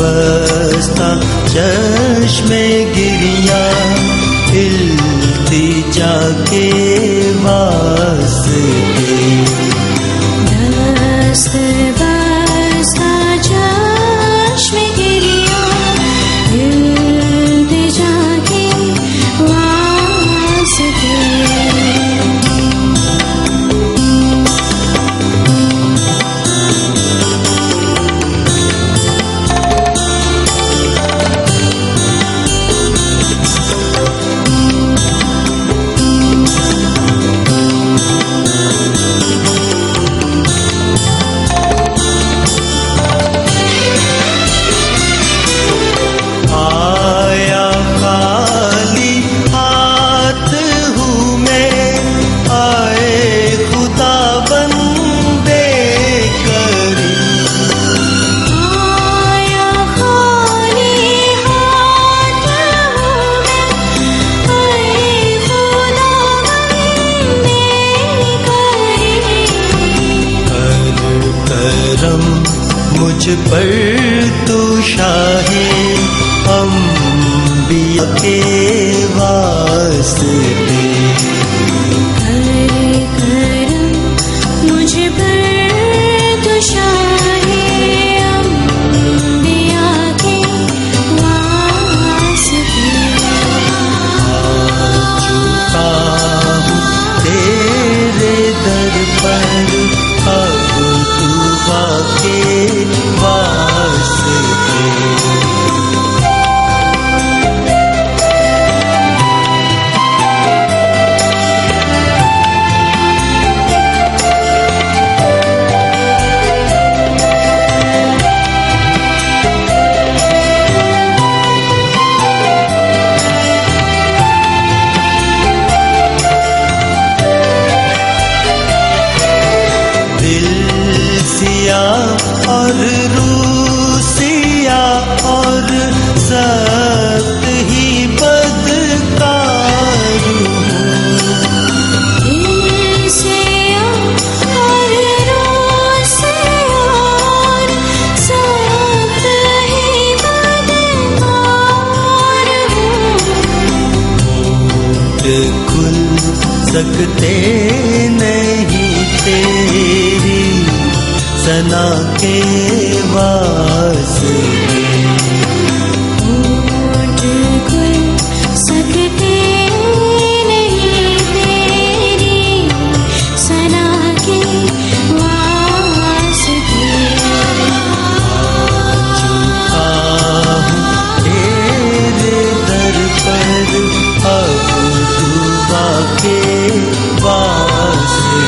وابستہ چشم گریہ التجا کے واسطے دست بستہ چشم گریہ التجا کے واسطے مجھ پر تو شاہ انبیاء کے واسطے کرم مجھ پر تو شاہ انبیاء کے واسطے جھکا ہوں تیرے در پر اب تو واقع واسطے اور روسیا اور سخت ہی بدکار ہوں دل سے اور روح سے اور سخت ہی بدکار ہوں ہونٹ کھل سکتے نہیں تیری ثنا کے واسطے ہونٹ کھل سکتے نہیں تیری ثنا کے واسطے جھکا ہوں تیرے در پر اب دعا کے واسطے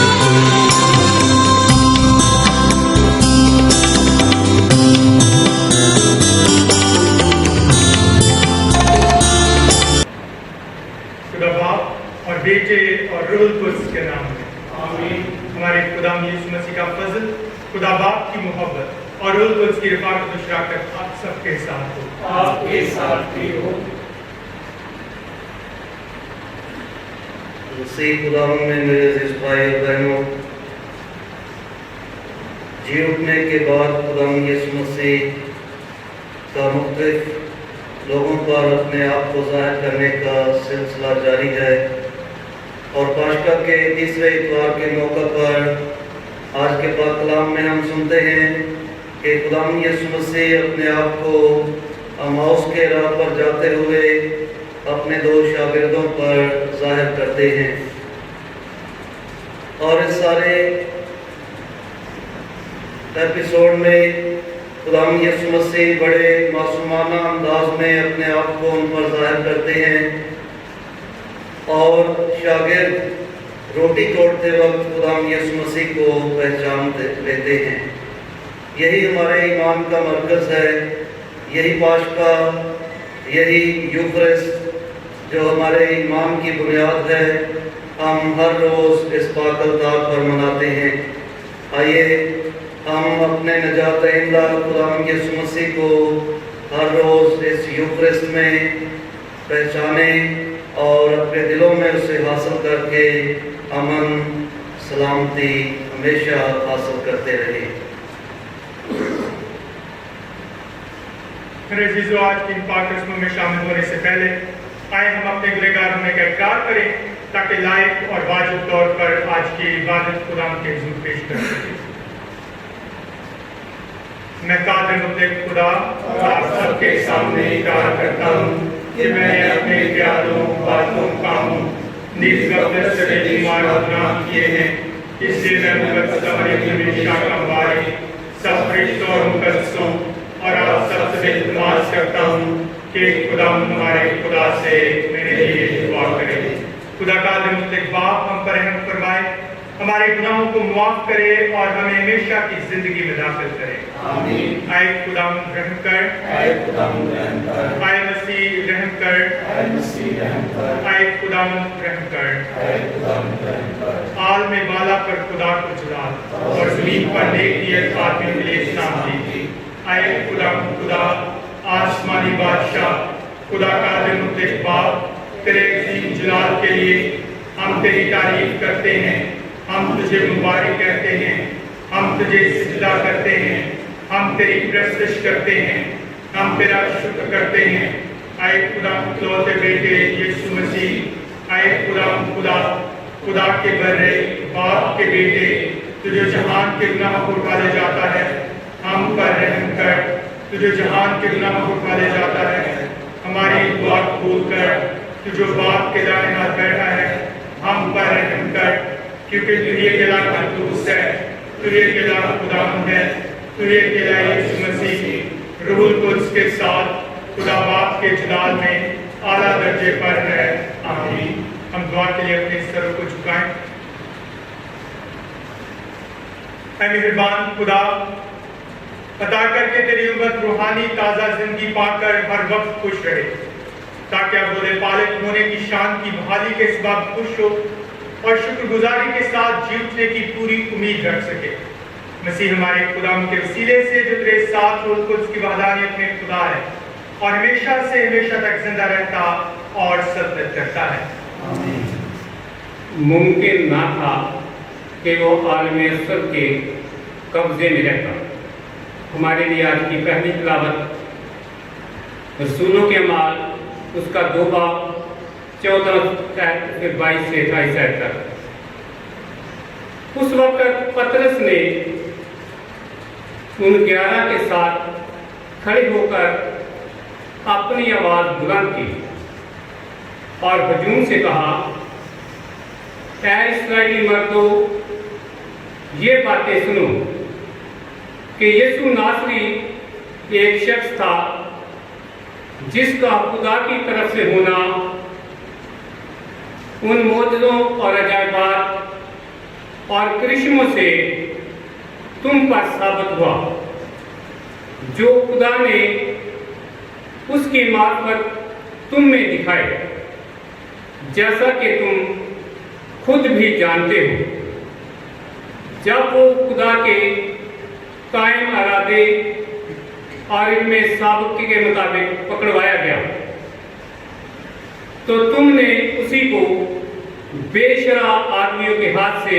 بیٹے اور روح القدس کے نام میں آمین۔ ہمارے خدا یسوع مسیح کا فضل، خدا باپ کی محبت اور روح القدس کی رفاقت و شراکت آپ سب کے ساتھ ہو، آپ کے ساتھ بھی ہو۔ مسیح خدا میں میرے عزیز بھائی اور بہنوں، جی اٹھنے کے بعد خدا یسوع مسیح کا مختلف لوگوں پر اپنے آپ کو ظاہر کرنے کا سلسلہ جاری ہے، اور پاشکا کے تیسرے اتوار کے موقع پر آج کے پاک کلام میں ہم سنتے ہیں کہ خدا یسوع مسیح اپنے آپ کو اماؤس کے راہ پر جاتے ہوئے اپنے دو شاگردوں پر ظاہر کرتے ہیں، اور اس سارے ایپیسوڈ میں خدا یسوع مسیح بڑے معصومانہ انداز میں اپنے آپ کو ان پر ظاہر کرتے ہیں، اور شاگرد روٹی توڑتے وقت خدا یسوع مسیح کو پہچان لیتے ہیں۔ یہی ہمارے ایمان کا مرکز ہے، یہی پاشکا، یہی یوکرسٹ جو ہمارے ایمان کی بنیاد ہے، ہم ہر روز اس پاک الطاف پر مناتے ہیں۔ آئیے ہم اپنے نجات دہندہ خدا یسوع مسیح کو ہر روز اس یوکرسٹ میں پہچانیں اور اپنے دلوں میں اسے حاصل کر کے امن سلامتی ہمیشہ حاصل کرتے رہیں۔ मेरे अजीजों, आज की इन पाक रस्मों में शामिल होने से पहले आए हम अपने गुनहगार होने का इकरार करें ताकि लायक और वाजिब तौर पर आज की इबादत खुदा के हुजूर पेश कर सकें। मैं कादिर मुतलक खुदा आप सबके सामने इकरार करता हूँ कि मैंने अपने ख्यालों, बातों, कामों, निज गफलत से बेशुमार गुनाह किए हैं। इसलिए मैं मुकद्दस हमेशा का बारे सब फरिश्तों और मुकद्दसों और आप सबसे इल्तिमास करता हूँ कि खुदा हमारे खुदा से मेरे लिए दुआ करें। खुदा कादिर मुतलक बाप हम पर रहम फरमाए, हमारे गुनाहों को मुआफ करे और हमें हमेशा की जिंदगी में दाखिल करे। आमीन। आए खुदा रहम कर, आए खुदा रहम कर, आए मसीह रहम कर, आए मसीह रहम कर, आए खुदा रहम कर। आए खुदा रहम कर। आल में बाला पर खुदा को जलाल और जमीन पर नेक आदमी के लिए शांति। आए खुदा आसमानी बादशाह, खुदा कादिर मुतलक बाप, तेरे अजीम जलाल के लिए हम तेरी तारीफ करते हैं, हम तुझे मुबारक कहते हैं, हम तुझे सिजदा करते हैं, हम तेरी प्रस्तुत करते हैं, हम तेरा शुक्र करते हैं। आए खुदा इकलौते बेटे यीशु मसीह, आए खुदा के बर्रे बाप के बेटे, तुझे जहान के गुनाह को उठा ले जाता है, हम पर रहम कर। तुझे जहान के गुनाह को उठा ले जाता है, हमारी दुआ कबूल कर। तुझे बाप के दाएं हाथ बैठा है, हम पर रहम कर, क्योंकि तू ये अकेला कद्दूस है, तू ये अकेला खुदावंद है, तू ये अकेला यीशु मसीह रूहुल कुद्स के साथ खुदा बाप के जलाल में आला दर्जे पर है। आमीन। हम दुआ के लिए अपने सरों को झुकाएं। ऐ मेहरबान खुदा, अता करके तेरी उम्मत रूहानी ताज़ा जिंदगी पाकर हर वक्त खुश रहे, ताकि अबूल पालक होने की शान की बहाली के सबब खुश हो और शुक्रगुजारी के साथ जी उठने की पूरी उम्मीद रख सके। मसीह हमारे खुदा के वसीले से जो तेरे साथ रूह कुद्स की वहदानियत में खुदा है और हमेशा से हमेशा तक जिंदा रहता और सल्तनत करता है। मुमकिन ना था कि वो आलम असर के कब्जे में रहता। हमारे लिए आज की पहली तिलावत रसूलों के अमाल उसका 2 बाब 14 से 22 से 28 तक। उस वक्त पतरस ने उन 11 के साथ खड़े होकर अपनी आवाज बुलंद की और हजूम से कहा, ऐ इस्राएली मर्दों, ये बातें सुनो कि यीशु नासरी एक शख्स था जिसका खुदा की तरफ से होना उन मौजज़ों और अजायबात और करिश्मों से तुम पर साबित हुआ जो खुदा ने उसकी मार्फत तुम में दिखाए, जैसा कि तुम खुद भी जानते हो। जब वो खुदा के कायम इरादे और इनमें साबित के मुताबिक पकड़वाया गया तो तुमने उसी को बेशरा आदमियों के हाथ से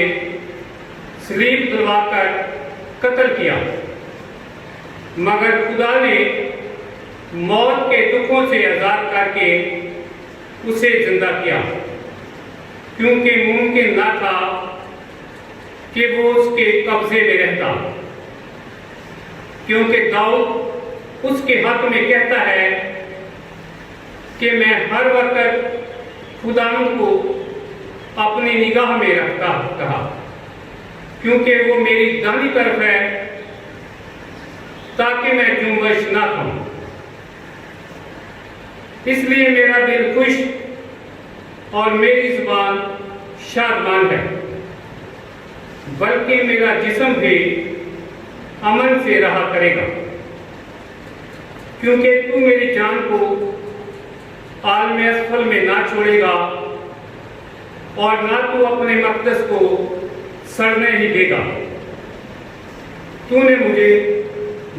सलीब दिलवाकर कत्ल किया, मगर खुदा ने मौत के दुखों से आजाद करके उसे जिंदा किया, क्योंकि मुमकिन न था कि वो उसके कब्जे में रहता। क्योंकि दाऊद उसके हक में कहता है कि मैं हर वक्त खुदावंद को अपनी निगाह में रखता रहा, क्योंकि वो मेरी दाहिनी तरफ है, ताकि मैं जुम्बश ना खाऊं। इसलिए मेरा दिल खुश और मेरी जुबान शादमान है, बल्कि मेरा जिस्म भी अमन से रहा करेगा, क्योंकि तू मेरी जान को आलम असफल में ना छोड़ेगा और ना तू अपने मकदस को सड़ने ही देगा। तूने मुझे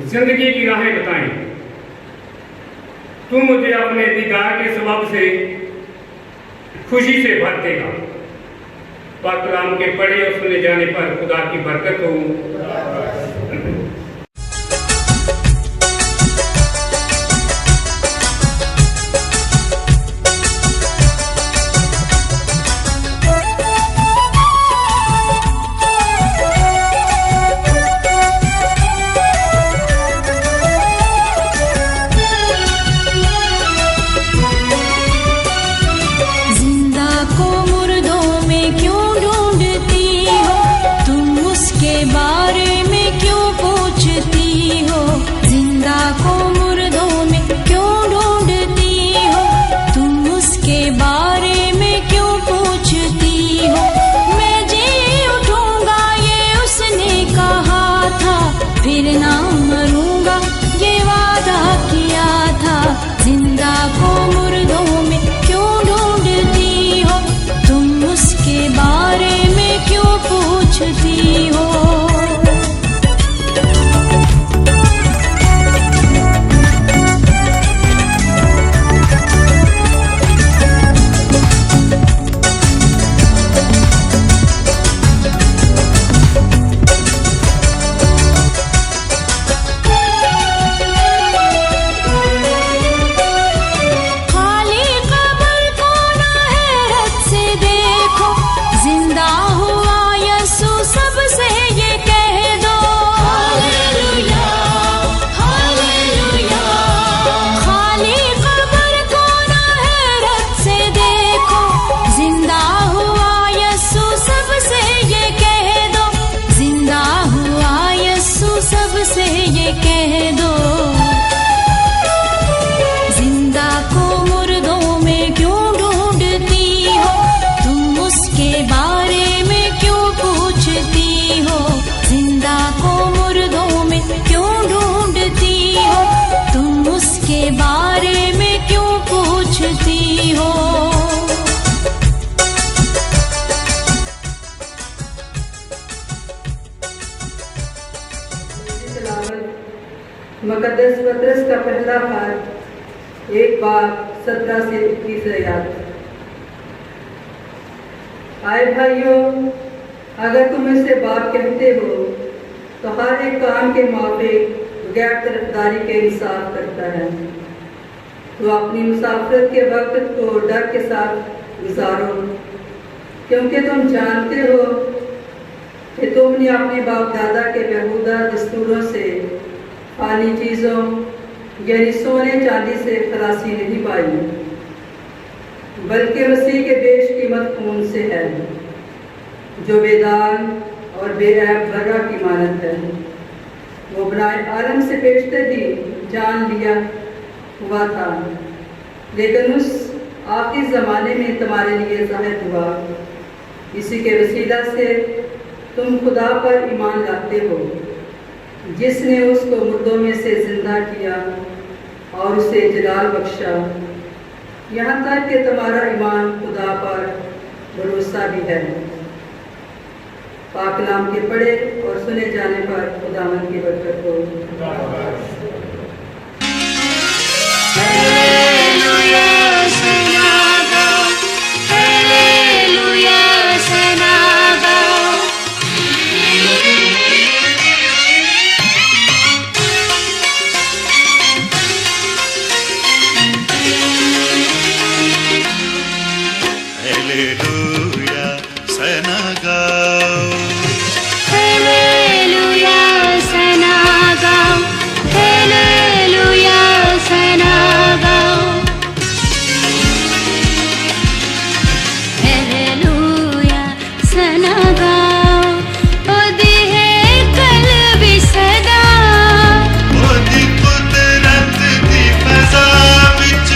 जिंदगी की राहें बताई, तू मुझे अपने दीदार के सबब से खुशी से भर देगा। पाक कलाम के पढ़े और सुने जाने पर खुदा की बरकत हो। तिलावत मुकद्दस पत्रस का पहला खत 1 बाब 17 से 21 आयत। आए भाइयों, अगर तुम इसे बाप कहते हो तो हर एक काम के माफिक गैर तरफदारी के इंसाफ करता है। तो अपनी मुसाफरत के वक्त को डर के साथ गुजारो, क्योंकि तुम जानते हो कि तुमने अपने बाप दादा के बेहुदा दस्तूरों से फानी चीज़ों यानी सोने चांदी से खलासी नहीं पाई, बल्कि मसीह के बेश कीमत खून से है, जो बेदाग और बेऐब बर्रा की मानत है। वो बनाए आलम से पेशतरी जान लिया हुआ था, लेकिन उस आखिरी ज़माने में तुम्हारे लिए ज़ाहिर हुआ। इसी के वसीला से तुम खुदा पर ईमान लाते हो, जिसने उसको मुर्दों में से जिंदा किया और उसे जलाल बख्शा, यहाँ तक कि तुम्हारा ईमान खुदा पर भरोसा भी है। पाक कलाम के पढ़े और सुने जाने पर खुदावंद की बरकत हो। हालेलुया सना गाओ, हालेलुया सना गाओ, हालेलुया सना गाओ, हालेलुया सना गाओ। ओदी है कल भी सदा, ओदी कुदरत दी फज़ा विच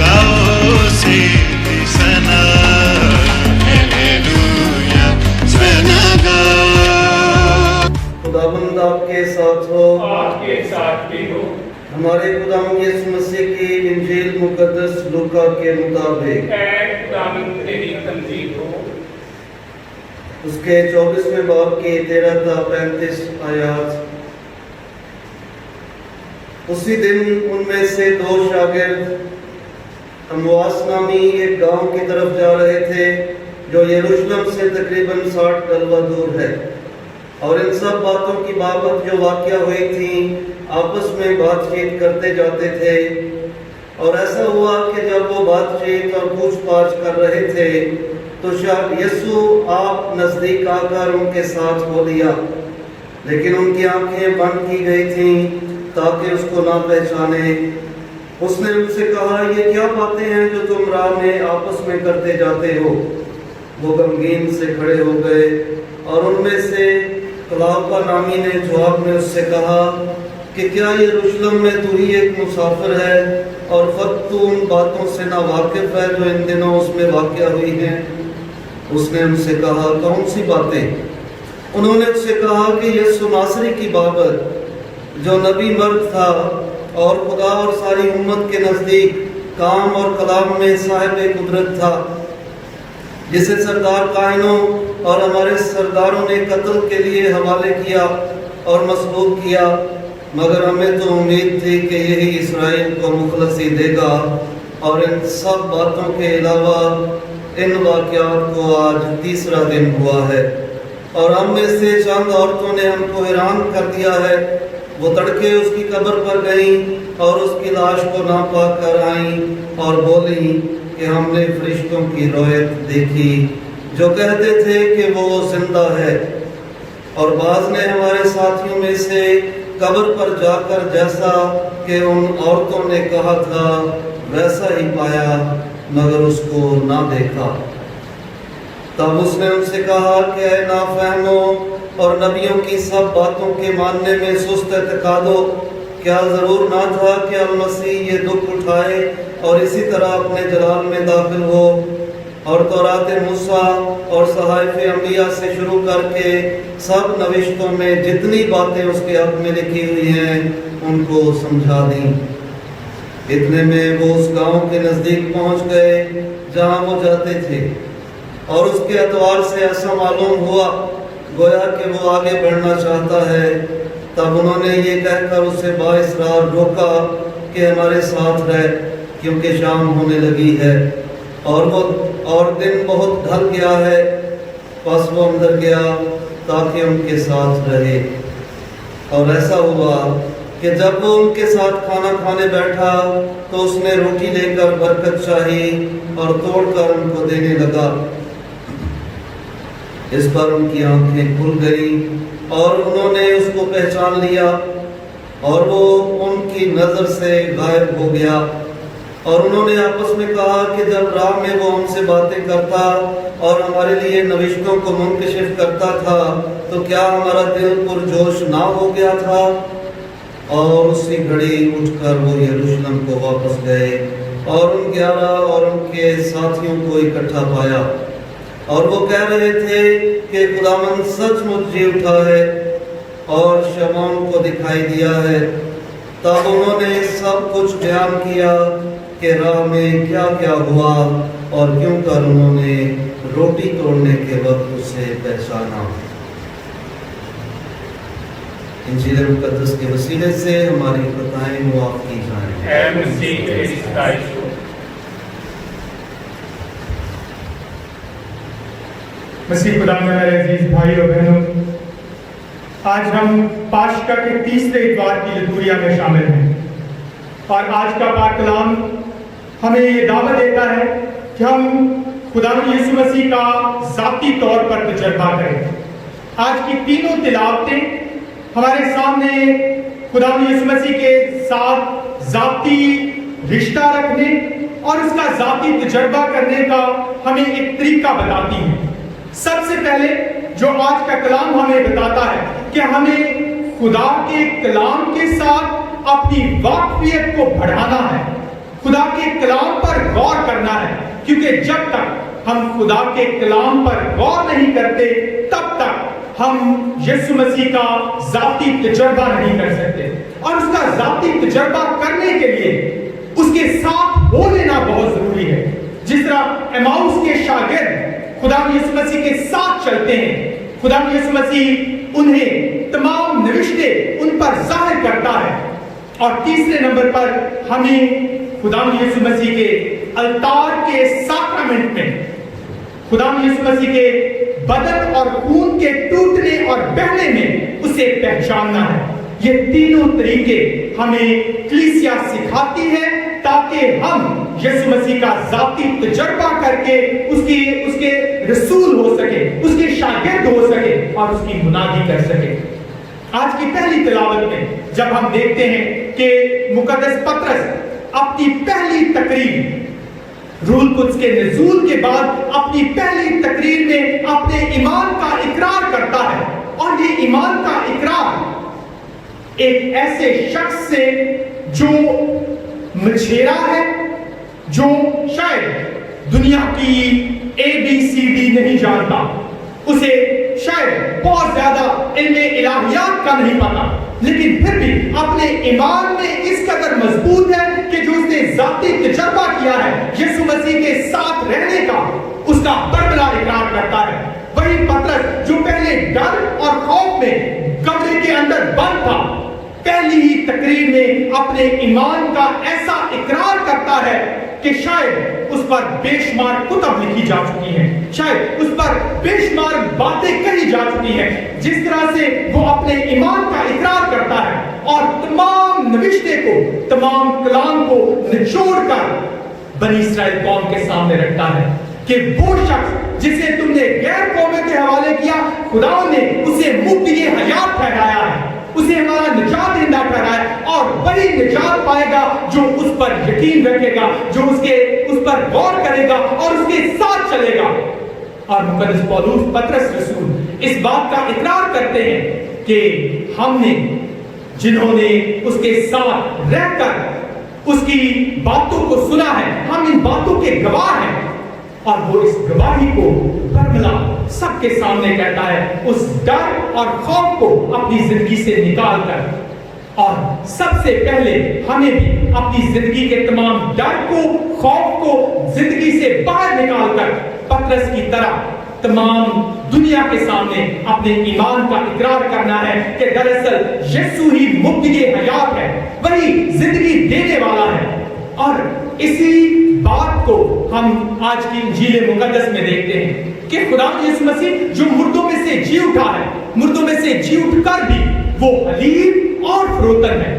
गाओ से दी सना। हालेलुया सना गाओ। खुदाबंद आपके साथ हो, आपके साथ भी हो। हमारे खुदावंद यीशु मसीह की इंजील मुकद्दस लूका के मुताबिक ऐ खुदावंद तेरी तमजीद हो। उसके 24वें बाब की 13 था 35 आयत। उसी दिन उनमें से 2 शागिर्द अमवास नामी एक गांव की तरफ जा रहे थे, जो यरूशलेम से तकरीबन 60 गलवा दूर है, और इन सब बातों की बाबत जो वाक़या हुई थी आपस में बातचीत करते जाते थे। और ऐसा हुआ कि जब वो बातचीत और पूछताछ कर रहे थे तो यीशु आप नज़दीक आकर उनके साथ हो लिया, लेकिन उनकी आंखें बंद की गई थीं ताकि उसको ना पहचाने। उसने उनसे कहा, ये क्या बातें हैं जो तुम राह में आपस में करते जाते हो? वो गमगीन से खड़े हो गए, और उनमें से क्लाफा नामी ने जवाब में उससे कहा कि क्या यरूशलेम में तू ही एक मुसाफिर है और फक्त तू उन बातों से ना वाकिफ है जो इन दिनों उसमें वाक़या हुई हैं? उसने उनसे कहा, कौन सी बातें? उन्होंने उससे कहा कि यीशु नासरी की बाबत, जो नबी मर्द था और खुदा और सारी उम्मत के नज़दीक काम और कलाम में साहिब कुदरत था, जिसे सरदार कायनों और हमारे सरदारों ने कत्ल के लिए हवाले किया और मसलूब किया, मगर हमें तो उम्मीद थी कि यही इसराइल को मुखलसी देगा। और इन सब बातों के अलावा इन वाक़यात को आज 3रा दिन हुआ है, और हम में से चंद औरतों ने हमको हैरान कर दिया है। वो तड़के उसकी कब्र पर गईं और उसकी लाश को ना पा कर आईं और बोली कि हमने फरिश्तों की रोयत देखी जो कहते थे कि वो जिंदा है। और बाज़ ने हमारे साथियों में से कब्र पर जाकर जैसा कि उन औरतों ने कहा था वैसा ही पाया, मगर उसको ना देखा। तब उसने उनसे कहा कि ऐ नाफहमो और नबियों की सब बातों के मानने में सुस्त एतकादो, क्या ज़रूर ना था कि अल-मसीह ये दुख उठाए और इसी तरह अपने जलाल में दाखिल हो? और तौरात मूसा और सहाइफ अंबिया से शुरू करके सब नविश्तों में जितनी बातें उसके हक़ में लिखी हुई हैं उनको समझा दी। इतने में वो उस गांव के नज़दीक पहुंच गए जहां वो जाते थे, और उसके एतवार से ऐसा मालूम हुआ गोया कि वो आगे बढ़ना चाहता है। तब उन्होंने ये कहकर उसे बाइसरार रोका कि हमारे साथ रह, क्योंकि शाम होने लगी है और दिन बहुत ढल गया है। बस वो अंदर गया ताकि उनके साथ रहे। और ऐसा हुआ कि जब वो उनके साथ खाना खाने बैठा तो उसने रोटी लेकर बरकत चाही और तोड़कर उनको देने लगा। इस पर उनकी आंखें खुल गई और उन्होंने उसको पहचान लिया और वो उनकी नजर से गायब हो गया। और उन्होंने आपस में कहा कि जब राह में वो हमसे बातें करता और हमारे लिए नविश्तों को मुंकशिफ करता था तो क्या हमारा दिल पुरजोश ना हो गया था। और उसी घड़ी उठकर वो यरूशलेम को वापस गए और उन 11 और उनके साथियों को इकट्ठा पाया और वो कह रहे थे कि खुदावंद सचमुच जी उठा है और शमौन को दिखाई दिया है। तब उन्होंने सब कुछ बयान किया कि राह में क्या क्या हुआ और क्यों कर उन्होंने रोटी तोड़ने के वक्त उसे पहचाना। इंजील मुकद्दस के वसीले से हमारी खताएं मुआफ की जाएं। ऐ मसीह तेरी सताइश हो। मसीह खुदा में मेरे अजीज भाई और बहनों, आज हम पाशका के तीसरे इतवार की लितूरिया में शामिल हैं और आज का पाक कलाम हमें ये दावत देता है कि हम खुदा यीशु मसीह का ज़ाती तौर पर तजर्बा करें। आज की तीनों तिलावतें हमारे सामने खुदा यीशु मसीह के साथ ज़ाती रिश्ता रखने और उसका ज़ाती तजर्बा करने का हमें एक तरीका बताती है। सबसे पहले जो आज का कलाम हमें बताता है कि हमें खुदा के कलाम के साथ अपनी वाकफियत को बढ़ाना है, खुदा के कलाम पर गौर करना है, क्योंकि जब तक हम खुदा के कलाम पर गौर नहीं करते तब तक हम यीशु मसीह का ज़ाती तजर्बा नहीं कर सकते। और उसका ज़ाती तजर्बा करने के लिए उसके साथ हो लेना बहुत जरूरी है। जिस तरह एमाउस के शागिर्द खुदा यीशु मसीह के साथ चलते हैं, खुदा यीशु मसीह उन्हें तमाम नविश्ते उन पर जाहिर करता है। और तीसरे नंबर पर हमें खुदा यीशु मसीह के अलतार के साक्रामेंट में खुदा यीशु मसीह के बदन और खून के टूटने और बहने में उसे पहचानना है। ये तीनों तरीके हमें कलीसिया सिखाती है ताकि हम यीशु मसीह का ज़ाती तजर्बा करके उसके रसूल हो सके, उसके शागिर्द हो सके और उसकी मुनादी कर सके। आज की पहली तिलावत में जब हम देखते हैं कि मुकद्दस पतरस अपनी पहली तकरीर रूल कुद्स के नज़ूल के बाद अपनी पहली तकरीर में अपने ईमान का इकरार करता है। और ये ईमान का इकरार एक ऐसे शख्स से जो मछेरा है, जो शायद दुनिया की ABCD नहीं जानता, उसे शायद बहुत ज्यादा इल्मे इलाहियात का नहीं पता, लेकिन फिर भी अपने ईमान में इस कदर मजबूत है कि जो उसने ज़ाती तजर्बा किया है यीशु मसीह के साथ रहने का, उसका बड़बड़ा इकरार करता है। वही पतरस जो पहले डर और खौफ में कमरे के अंदर बंद था, पहली ही तकरीर में अपने ईमान का ऐसा इकरार करता है कि शायद उस पर बेशुमार कुतब लिखी जा चुकी हैं, शायद उस पर बेशुमार बातें कही जा चुकी हैं। जिस तरह से वो अपने ईमान का इकरार करता है और तमाम नविश्ते को, तमाम कलाम को निचोड़कर बनी इस्राएल कौम के सामने रखता है कि वो शख्स जिसे तुमने गैर कौमों के हवाले किया, खुदा ने उसे मुफ्ती हयात ठहराया है, उसे हमारा निजात देना ठहराया और वही निजात पाएगा जो उस पर यकीन रखेगा, जो उस पर गौर करेगा और उसके साथ चलेगा। और मुकद्दस पौलुस पतरस रसूल इस बात का इकरार करते हैं कि हमने जिन्होंने उसके साथ रहकर उसकी बातों को सुना है, हम इन बातों के गवाह हैं। और वो इस गवाही को बरमला सबके सामने कहता है, उस डर और खौफ को अपनी जिंदगी से निकाल कर। और सबसे पहले हमें भी अपनी जिंदगी के तमाम डर को, खौफ को जिंदगी से बाहर निकाल कर पतरस की तरह तमाम दुनिया के सामने अपने ईमान का इकरार करना है कि दरअसल यीशु ही मुब्दिए हयात है, वही जिंदगी देने वाला है। और इसी बात को हम आज की इंजील मुकद्दस में देखते हैं कि खुदा यीशु मसीह जो मुर्दों में से जी उठा है, मुर्दों में से जी उठकर भी वो हलीम और फरोतन है।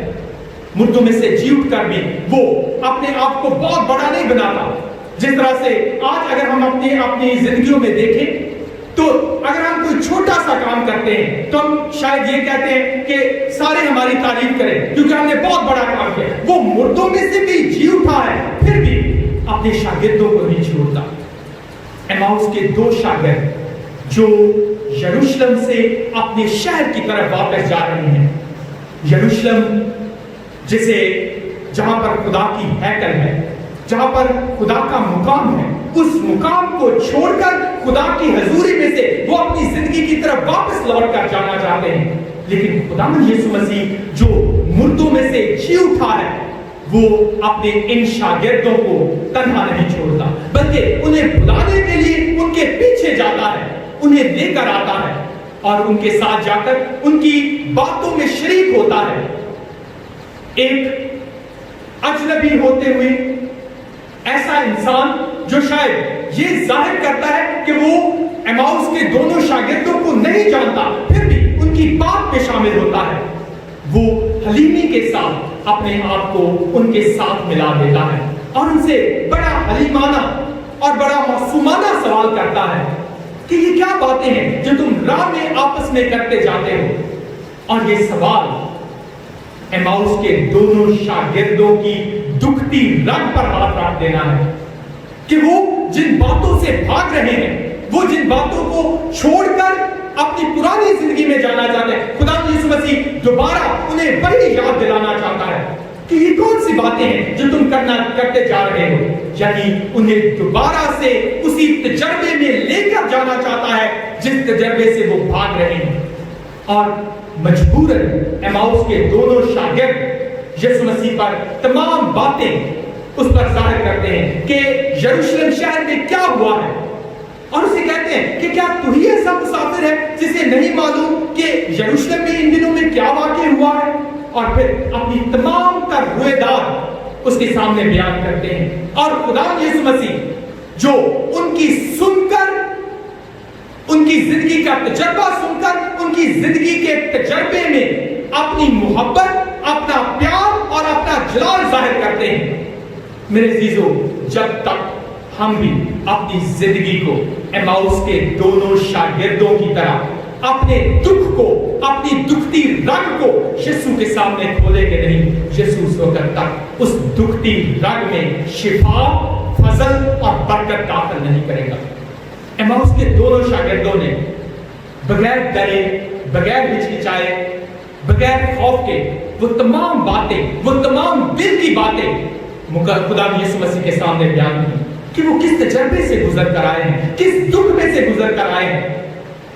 मुर्दों में से जी उठकर भी वो अपने आप को बहुत बड़ा नहीं बनाता। जिस तरह से आज अगर हम अपनी जिंदगियों में देखें तो अगर हम कोई छोटा सा काम करते हैं तो हम शायद ये कहते हैं कि सारे हमारी तारीफ करें क्योंकि हमने बहुत बड़ा काम किया। वो मुर्दों में से भी जी उठा है, फिर भी अपने शागिर्दों को नहीं छोड़ता। एमाउस के 2 शागिर्द जो यरूशलेम से अपने शहर की तरफ वापस जा रहे हैं, यरूशलेम जिसे जहां पर खुदा की हैकल है, जहां पर खुदा का मुकाम है, उस मुकाम को छोड़कर खुदा की हजूरी में से वो अपनी जिंदगी की तरफ वापस लौट कर जाना चाहते हैं। लेकिन खुदावंद यीशु मसीह जो मुर्दों में से जी उठा है, वो अपने इन शागिर्दों को तन्हा नहीं छोड़ता, बल्कि उन्हें बुलाने के लिए उनके पीछे जाता है, उन्हें लेकर आता है और उनके साथ जाकर उनकी बातों में शरीक होता है। एक अजनबी होते हुए ऐसा इंसान जो शायद ये जाहिर करता है कि वो एमाउस के दोनों शागिर्दों को नहीं जानता, फिर भी उनकी बात में शामिल होता है, वो हलीमी के साथ अपने आप को उनके साथ मिला देता है और उनसे बड़ा हलीमाना और बड़ा मासूमाना सवाल करता है कि ये क्या बातें हैं जो तुम राह में आपस में करते जाते हो। और ये सवाल एमाउस के दोनों शागिर्दों की दुखती रग पर हाथ रख देना है कि वो जिन बातों से भाग रहे हैं, वो जिन बातों को छोड़कर अपनी पुरानी जिंदगी में जाना चाहते हैं, खुदा यीशु मसीह दोबारा उन्हें वही याद दिलाना चाहता है कि ये कौन सी बातें हैं जो तुम करते जा रहे हो। यानी उन्हें दोबारा से उसी तजर्बे में लेकर जाना चाहता है जिस तजर्बे से वो भाग रहे हैं। और मजबूरन एमाउस के दोनों शागिर्द यीशु मसीह पर तमाम बातें उस पर जाहिर करते हैं कि यरूशलेम शहर में क्या हुआ है, और उसे कहते हैं कि क्या तू ही ऐसा मुसाफिर है जिसे नहीं मालूम कि यरूशलेम में इन दिनों में क्या वाक़या हुआ है। और फिर अपनी तमाम का रुएदार उसके सामने बयान करते हैं। और खुदा यीशु मसीह जो उनकी सुनकर, उनकी जिंदगी का तजर्बा सुनकर, उनकी जिंदगी के तजर्बे में अपनी मोहब्बत, अपना प्यार और अपना जलाल जाहिर करते हैं। मेरे अजीजों, जब तक हम भी अपनी जिंदगी को एमाउस के दोनों शागिर्दों की तरह अपने दुख को, अपनी दुखती रग को यीशु के सामने खोलेंगे नहीं, यीशु उस वक्त तक उस दुखती रग में शिफा, फजल और बरकत दाखिल नहीं करेगा। एमाउस के दोनों शागिर्दों ने बगैर डरे, बगैर हिचकिचाए, बगैर खौफ के वो तमाम बातें, वो तमाम दिल की बातें खुदा यीशु मसीह के सामने बयान की कि वो किस तजर्बे से गुजर कर आए हैं, किस दुख में से गुजर कर आए हैं।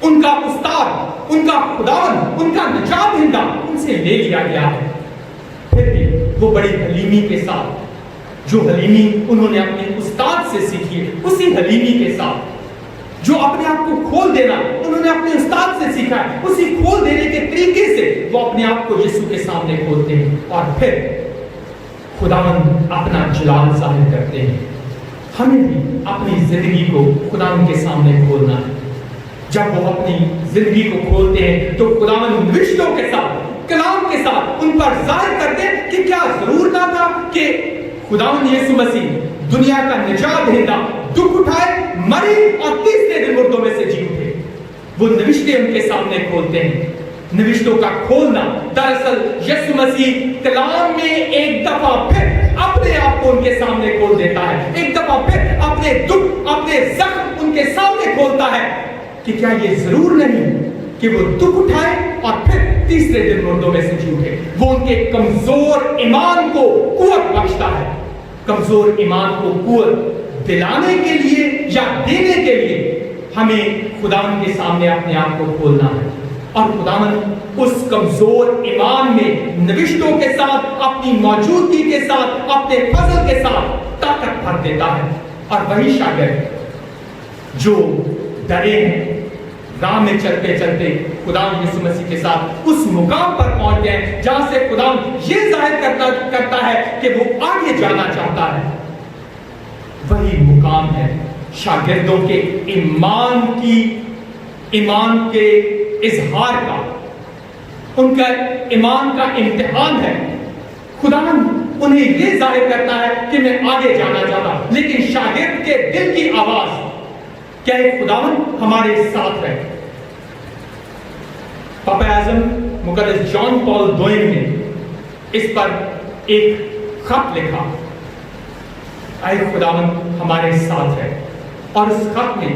उनका उस्ताद, उनका खुदावन, उनका निजात दहिंदा उनसे ले लिया गया है। फिर भी वो बड़ी हलीमी के साथ, जो हलीमी उन्होंने अपने उस्ताद से सीखी है, उसी हलीमी के साथ जो अपने आप को खोल देना उन्होंने अपने उस्ताद से सीखा है, उसी खोल देने के तरीके से वो अपने आप को यीशु के सामने खोलते हैं और फिर खुदावंद अपना जलाल जाहिर करते हैं। हमें भी अपनी जिंदगी को खुदावंद के सामने खोलना है। जब वो अपनी जिंदगी को खोलते हैं तो खुदावंद रिश्तों के साथ, कलाम के साथ उन पर जाहिर करते हैं कि क्या जरूर ना था कि खुदावंद यीशु मसीह दुनिया का निजात दहिंदा दुख उठाए, मरे और तीसरे दिन मुर्दों में से जी उठे। वो नविश्ते उनके सामने खोलते हैं। नविश्तों का खोलना दरअसल यीशु मसीह कलाम में एक दफा फिर अपने आप को उनके सामने खोल देता है, एक दफा फिर अपने दुख, अपने जख्म उनके सामने खोलता है कि क्या ये जरूर नहीं कि वो दुख उठाए और फिर तीसरे दिन मुर्दों में से जी उठे। वो उनके कमजोर ईमान को कुव्वत बख्शता है। कमजोर ईमान को कुव्वत दिलाने के लिए या देने के लिए हमें खुदावंद के सामने अपने आप को खोलना है और खुदावंद उस कमजोर ईमान में नविश्तों के साथ, अपनी मौजूदगी के साथ, अपने फजल के साथ ताकत भर देता है। और वही शागिर्द जो ڈرے ہیں، راہ میں چلتے چلتے خداوند یسوع مسیح کے ساتھ اس مقام پر پہنچ گئے جہاں سے خداوند یہ ظاہر کرتا ہے کہ وہ آگے جانا چاہتا ہے۔ وہی مقام ہے شاگردوں کے ایمان کے اظہار کا، ان کا ایمان کا امتحان ہے۔ خداوند انہیں یہ ظاہر کرتا ہے کہ میں آگے جانا چاہتا ہوں، لیکن شاگرد کے دل کی آواز کیا ہے؟ خداوند ہمارے ساتھ ہے۔ پاپا اعظم مقدس جان پال دوئم نے اس پر ایک خط لکھا، اے خداوند ہمارے ساتھ ہے، اور اس خط میں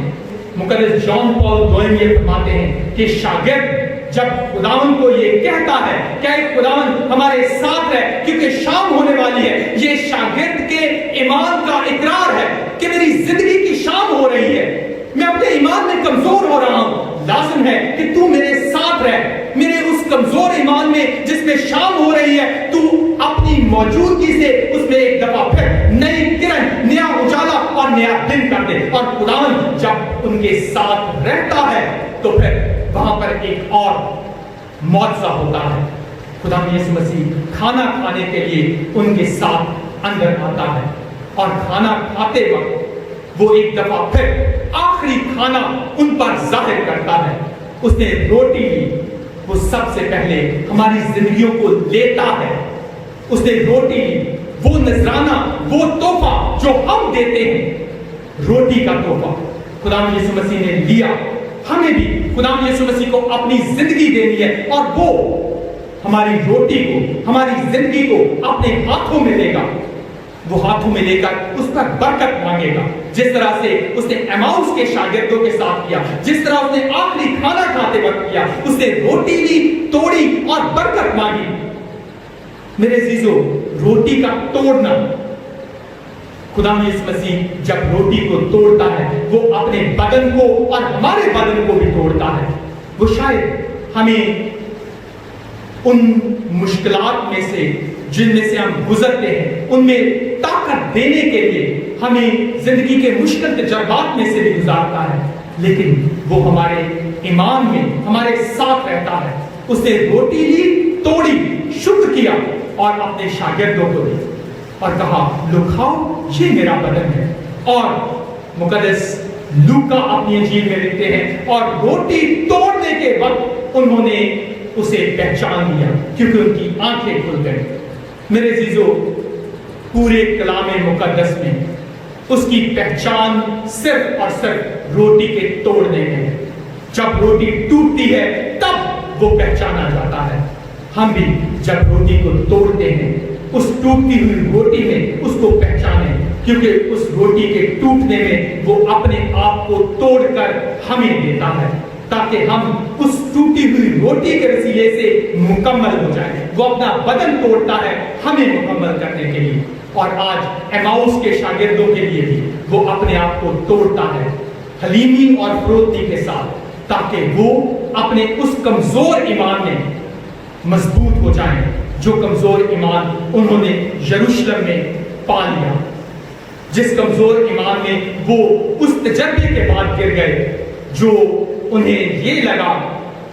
مقدس جان پال دوئم یہ فرماتے ہیں کہ شاگرد جب خداوند کو یہ کہتا ہے کہ اے خداوند ہمارے ساتھ ہے کیونکہ شام ہونے والی ہے، یہ شاگرد کے ایمان کا اقرار ہے کہ میری زندگی کی شام ہو رہی ہے، میں اپنے ایمان میں کمزور ہو رہا ہوں، لازم ہے کہ تو میرے ساتھ رہ، میرے اس کمزور ایمان میں جس میں شام ہو رہی ہے تو اپنی موجودگی سے اس میں ایک دفعہ پھر نئی کرن، نیا اجالا اور نیا دن کر دے۔ اور خداوند جب ان کے ساتھ رہتا ہے تو پھر وہاں پر ایک اور معجزہ ہوتا ہے۔ خداوند یسوع مسیح کھانا کھانے کے لیے ان کے ساتھ اندر آتا ہے، اور کھانا کھاتے وقت وہ ایک دفعہ پھر آخری کھانا ان پر ظاہر کرتا ہے۔ اس نے روٹی لی، وہ سب سے پہلے ہماری زندگیوں کو لیتا ہے۔ اس نے روٹی لی، وہ نذرانہ، وہ تحفہ جو ہم دیتے ہیں، روٹی کا تحفہ خداوند یسوع مسیح نے لیا۔ ہمیں بھی خداوند یسوع مسیح کو اپنی زندگی دینی ہے، اور وہ ہماری روٹی کو، ہماری زندگی کو اپنے ہاتھوں میں لے گا، وہ ہاتھوں میں لے کر اس پر برکت مانگے گا، جس طرح سے اس نے ایماؤس کے شاگردوں کے ساتھ کیا، جس طرح اس نے آخری کھانا کھاتے وقت کیا۔ اس نے روٹی لی، توڑی اور برکت مانگی۔ میرے عزیزو، روٹی کا توڑنا، خداوند یسوع مسیح جب روٹی کو توڑتا ہے وہ اپنے بدن کو اور ہمارے بدن کو بھی توڑتا ہے۔ وہ شاید ہمیں ان مشکلات میں سے جن میں سے ہم گزرتے ہیں ان میں طاقت دینے کے لیے ہمیں زندگی کے مشکل تجربات میں سے بھی گزارتا ہے، لیکن وہ ہمارے ایمان میں ہمارے ساتھ رہتا ہے۔ اس نے روٹی لی، توڑی، شکر کیا اور اپنے شاگردوں کو دی اور کہا لو کھاؤ، یہ میرا بدن ہے۔ اور مقدس لوکا اپنی انجیل میں لکھتے ہیں اور روٹی توڑنے کے وقت انہوں نے اسے پہچان لیا کیونکہ ان کی آنکھیں کھل گئی۔ میرے عزیزو، پورے کلام مقدس میں اس کی پہچان صرف اور صرف روٹی کے توڑنے میں ہے۔ جب روٹی ٹوٹتی ہے تب وہ پہچانا جاتا ہے۔ ہم بھی جب روٹی کو توڑتے ہیں اس ٹوٹتی ہوئی روٹی میں اس کو پہچانیں، کیونکہ اس روٹی کے ٹوٹنے میں وہ اپنے آپ کو توڑ کر ہمیں دیتا ہے تاکہ ہم اس ٹوٹی ہوئی روٹی کے وسیلے سے مکمل ہو جائیں۔ وہ اپنا بدن توڑتا ہے ہمیں مکمل کرنے کے لیے، اور آج ایماؤس کے شاگردوں کے لیے بھی وہ اپنے آپ کو توڑتا ہے حلیمی اور فروختی کے ساتھ، تاکہ وہ اپنے اس کمزور ایمان میں مضبوط ہو جائیں جو کمزور ایمان انہوں نے یروشلم میں پا لیا، جس کمزور ایمان میں وہ اس تجربے کے بعد گر گئے جو انہیں یہ لگا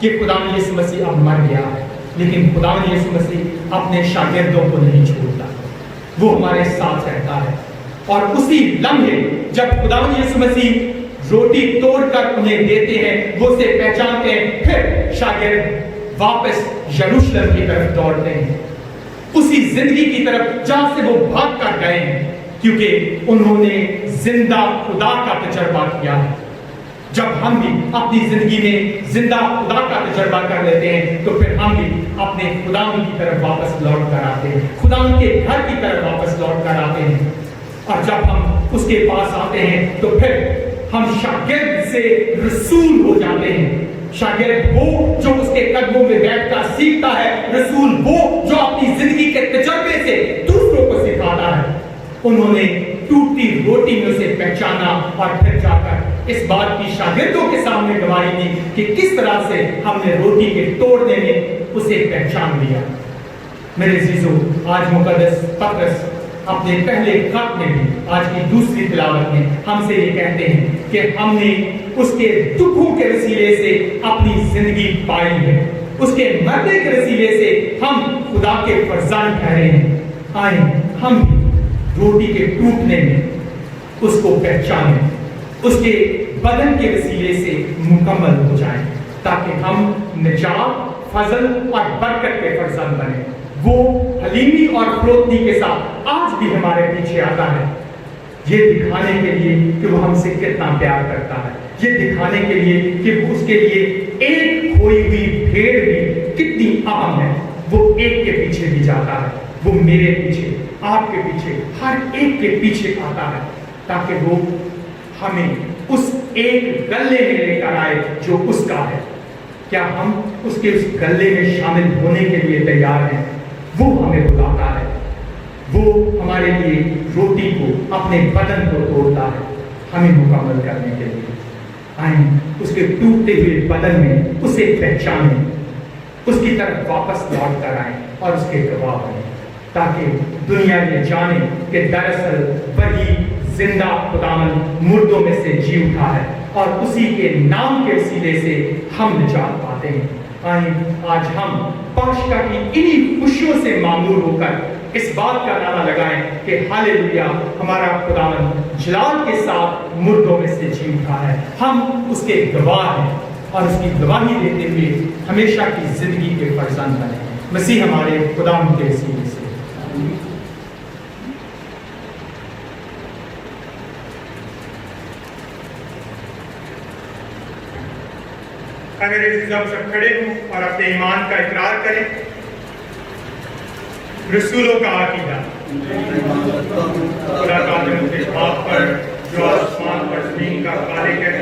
کہ خداوند یسوع مسیح اب مر گیا ہے، لیکن خداوند یسوع مسیح اپنے شاگردوں کو نہیں چھوڑتا، وہ ہمارے ساتھ رہتا ہے۔ اور اسی لمحے جب خداوند یسوع مسیح روٹی توڑ کر انہیں دیتے ہیں، وہ اسے پہچانتے ہیں، پھر شاگرد واپس یروشلم کی طرف دوڑتے ہیں، اسی زندگی کی طرف جہاں سے وہ بھاگ کر گئے ہیں، کیونکہ انہوں نے زندہ خدا کا تجربہ کیا ہے۔ جب ہم بھی اپنی زندگی میں زندہ خدا کا تجربہ کر لیتے ہیں تو پھر ہم بھی اپنے خداوند کی طرف واپس لوٹ کر آتے ہیں، خداوند کے گھر کی طرف واپس لوٹ کر آتے ہیں۔ اور جب ہم اس کے پاس آتے ہیں تو پھر ہم شاگرد سے رسول ہو جاتے ہیں۔ شاگرد وہ جو اس کے قدموں میں بیٹھ کر سیکھتا ہے، رسول وہ جو اپنی زندگی کے تجربے سے دوسروں کو سکھاتا ہے۔ انہوں نے ٹوٹتی روٹی میں اسے پہچانا اور پھر جا کر اس بات کی شاگردوں کے سامنے گواہی دی کہ کس طرح سے ہم نے روٹی کے توڑنے میں اسے پہچان لیا۔ میرے عزیزو، آج مقدس پطرس अपने पहले खत में भी आज की दूसरी तिलावत में हमसे ये कहते हैं कि हमने उसके दुखों के वसीले से अपनी जिंदगी पाई है, उसके मरने के वसीले से हम खुदा के फरजान ठहरे हैं। आए हम रोटी के टूटने में उसको पहचानें, उसके बदन के वसीले से मुकम्मल हो जाएं, ताकि हम निजात, फजल और बरकत के फरजान बने। वो हलीमी और फरोतनी के साथ आज भी हमारे पीछे आता है, ये दिखाने के लिए कि वो हमसे कितना प्यार करता है, ये दिखाने के लिए कि उसके लिए एक खोई हुई भेड़ भी कितनी अहम है। वो एक के पीछे भी जाता है, वो मेरे पीछे, आपके पीछे, हर एक के पीछे आता है, ताकि वो हमें उस एक गले में लेकर आए जो उसका है। क्या हम उसके उस गले में शामिल होने के लिए तैयार हैं? वो हमें बुलाता है, वो हमारे लिए रोटी को, अपने बदन को तोड़ता है, हमें मुकम्मल करने के लिए। आए उसके टूटते हुए बदन में उसे पहचाने, उसकी तरफ वापस लौट कर आए और उसके गवाह बने, ताकि दुनिया ये जाने कि दरअसल वही जिंदा खुदावंद मुर्दों में से जी उठा है और उसी के नाम के वसीले से हम निजात पाते हैं। आए आज हम पाशका की इन्हीं खुशियों से मामूर होकर इस बात का नारा लगाएं कि हालेलुया, हमारा खुदावंद जलाल के साथ मुर्दों में से जी उठा है। हम उसके गवाह हैं और उसकी गवाही देते हुए हमेशा की जिंदगी के फरजान बने। मसीह हमारे खुदावंद के वसीले से। अगर इस हम सब खड़े हों और अपने ईमान का इकरार करें। रसूलों का अकीदा। खुदा का मुझे बाप पर जो आसमान पर जमीन का खालिक है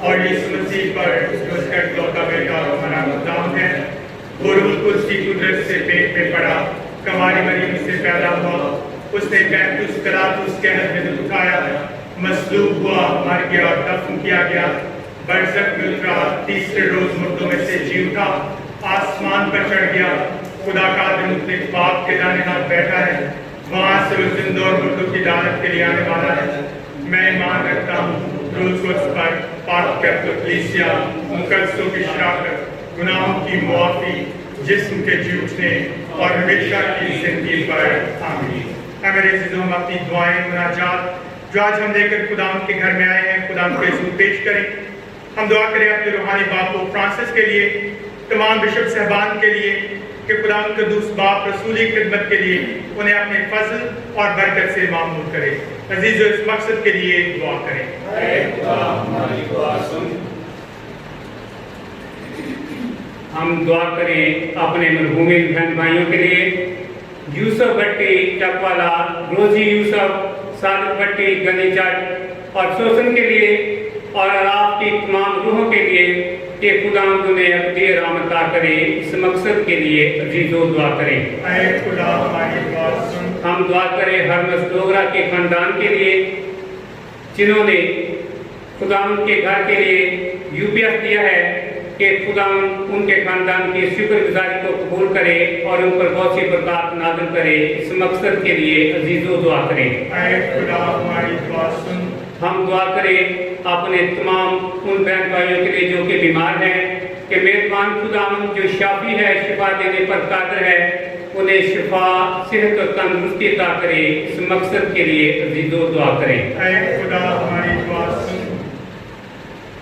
और यीशु मसीह पर जो उसका इकलौता बेटा और हमारा खुदावंद है, वो रूह कुद्स की कुदरत से पेट में पड़ा, कमारी मरीम से पैदा हुआ, उसने पैंतुस पिलातुस के हाथ में उठाया, मसलूब हुआ, मर गया और दफन किया गया, बरज़ख में उतरा, तीसरे रोज मुर्दों में से जी उठा, आसमान पर चढ़ गया, खुदा का मुतलिक बाप के दाहिने हाथ बैठा है, वहां से वो जिंदा और मुर्दों की दावत के लिए आने वाला है। मैं ईमान रखता हूँ रोज रोज पर पाक कैथोलिसिया, मुकद्दसों की शराकत, गुनाहों की मुआफी, जिस्म के जी उठने और हमेशा की जिंदगी पर। आमीन। मेरे अज़ीज़ों, हम अपनी दुआएं मुनाजात जो आज हम लेकर खुदावंद के घर में आए हैं, खुदावंद के हुज़ूर पेश करें। हम दुआ करें अपने रूहानी बाप को फ्रांसिस के लिए, तमाम बिशप साहबान के लिए, कि खुदावंद कद्दूस बाप रसूली खिदमत के लिए उन्हें अपने फजल और बरकत से मामूर करे। अजीज़ों, इस मकसद के लिए दुआ करें। हम दुआ करें अपने मरहूमिन बहन भाइयों के लिए, यूसुफ भट्टी चकवाला, रोजी यूसुफ, सादिक भट्टी गनी जट और शोषण के लिए और आपकी तमाम रूहों के लिए कि खुदावंद उन्हें अपनी रहमत अता करे। इस मकसद के लिए अजीजों दुआ करें। ऐ खुदा हमारी दुआ सुन। हम दुआ करें हरमस डोगरा के खानदान के लिए, जिन्होंने खुदावंद के घर के लिए यूपीएस दिया है, कि खुदावंद उनके खानदान की शुक्रगुजारी को कबूल करे और उन पर बहुत सी बरकत नाज़िल करे। इस मकसद के लिए अजीजों दुआ करें। ऐ खुदा हमारी दुआ सुन। हम दुआ करें अपने तमाम उन बहन भाइयों के लिए जो कि बीमार हैं, कि मेहरबान खुदावंद जो शाफी है, शिफा देने पर कादिर है, उन्हें शिफा, सेहत और तंदुरुस्ती अता करे। इस मकसद के लिए अजीजों दुआ करें। ऐ खुदा हमारी दुआ सुन।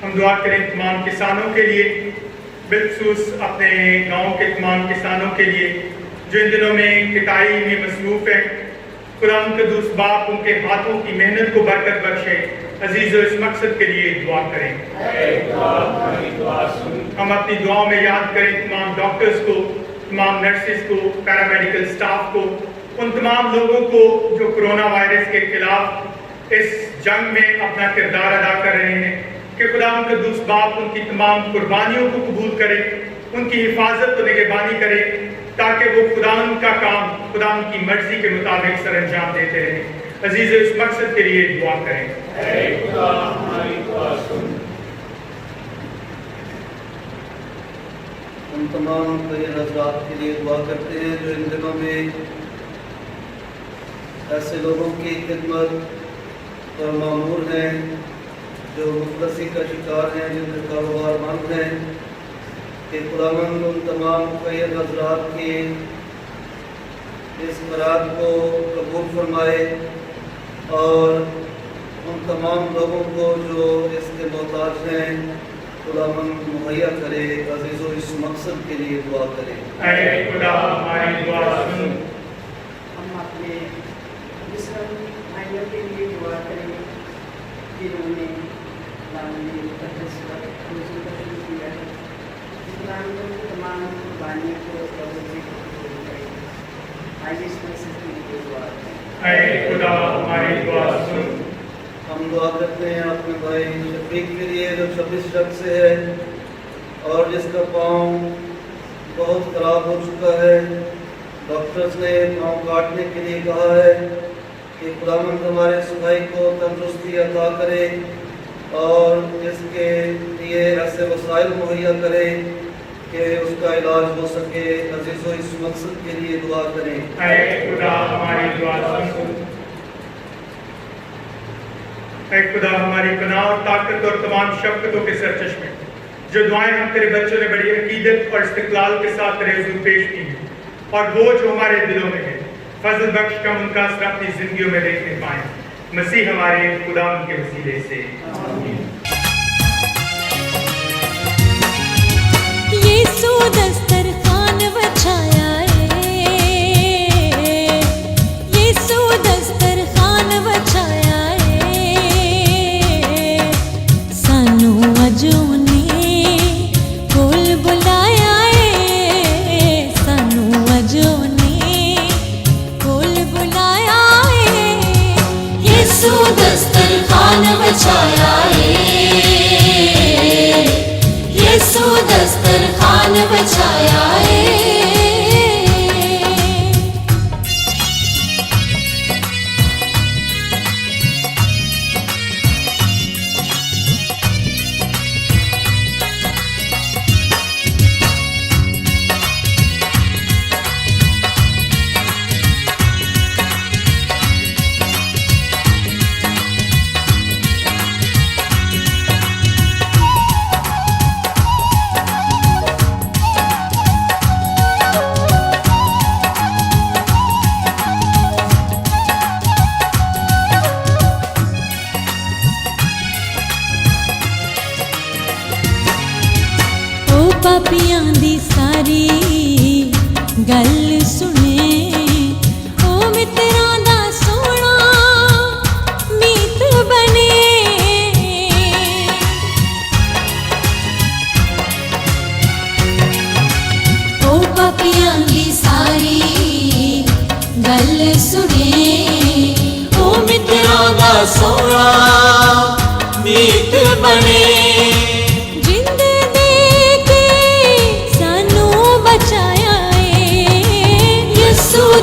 हम दुआ करें तमाम किसानों के लिए, बिलखसूस अपने गाँव के तमाम किसानों के लिए जो इन दिनों में कटाई में मसरूफ है। खुदावंद कद्दूस बाप उनके हाथों की मेहनत को बरकत बख्शे। अजीजों, इस मकसद के लिए दुआ करें। हम अपनी दुआओं में याद करें तमाम डॉक्टर्स को, तमाम नर्सेस को, पैरामेडिकल स्टाफ को, उन तमाम लोगों को जो कोरोना वायरस के खिलाफ इस जंग में अपना किरदार अदा कर रहे हैं, कि खुदावंद कद्दूस बाप उनकी तमाम कुर्बानियों को कबूल करे, उनकी हिफाजत और निगहबानी करे, ताकि वो खुदावंद का काम खुदावंद की मर्जी के मुताबिक सर अंजाम देते रहें। अजीज़ों, इस मकसद के लिए दुआ करें। उन तमाम हज़रात के लिए दुआ करते हैं जो इन दिनों में ایسے لوگوں کی خدمت پر معمور ہیں جو مفلسی کا شکار ہیں، جن کے کاروبار بند ہیں، کہ خداوند ان تمام مقید حضرات کی اس برات کو قبول فرمائے اور ان تمام لوگوں کو جو اس کے محتاج ہیں خداوند مہیا کرے۔ عزیزو اس مقصد کے لیے دعا کریں۔ اے خدا ہماری دعا سن۔ ہم اپنے مسلم بھائیوں کے لیے دعا کریں جنہوں نے اسلام میں مقدس وقت حضور کا شروع کیا ہے۔ اسلام کو تمام قربانیوں کو قبول سے قبول کریں۔ آئیے اس مسجد کے لیے دعا کریں۔ اے خدا ہماری دعا سن۔ ہم دعا کرتے ہیں اپنے بھائی شفیق کے لیے جو 26 شخص سے ہے اور جس کا پاؤں بہت خراب ہو چکا ہے، ڈاکٹرز نے پاؤں کاٹنے کے لیے کہا ہے کہ خداوند ہمارے اس بھائی کو تندرستی عطا کرے اور اس کے لیے ایسے وسائل مہیا کرے کہ اس کا علاج ہو سکے۔ عزیزو اس مقصد کے لیے دعا کریں۔ اے خدا ہماری دعا سن۔ اے خدا ہماری پناہ اور طاقت اور تمام شفقتوں کے سرچشمے، جو دعائیں ہم تیرے بچوں نے بڑی عقیدت اور استقلال کے ساتھ تیرے حضور پیش کی ہیں اور وہ جو ہمارے دلوں میں ہے، فضل بخش کا منقاصر اپنی زندگیوں میں دیکھنے پائیں، مسیح ہمارے خدا ان کے وسیلے سے آمین۔ یسوع دسترخوان بچھایا ہے، یسوع دسترخوان بچھایا ہے، سانو اج اونے کول بلایا ہے، سانو اج اونے کول بلایا ہے، یسوع دسترخوان بچھایا ہے، یسوع دسترخوان بچھایا ہے۔ ਪਾਪੀਆਂ ਦੀ ਸਾਰੀ ਗੱਲ ਸੁਣੇ, ਉਹ ਮਿੱਤਰਾਂ ਦਾ ਸੋਹਣਾ ਮੀਤ ਬਣੇ, ਉਹ ਪਾਪੀਆਂ ਦੀ ਸਾਰੀ ਗੱਲ ਸੁਣੇ, ਉਹ ਮਿੱਤਰਾਂ ਦਾ ਸੋਹਣਾ ਮੀਤ ਬਣੇ,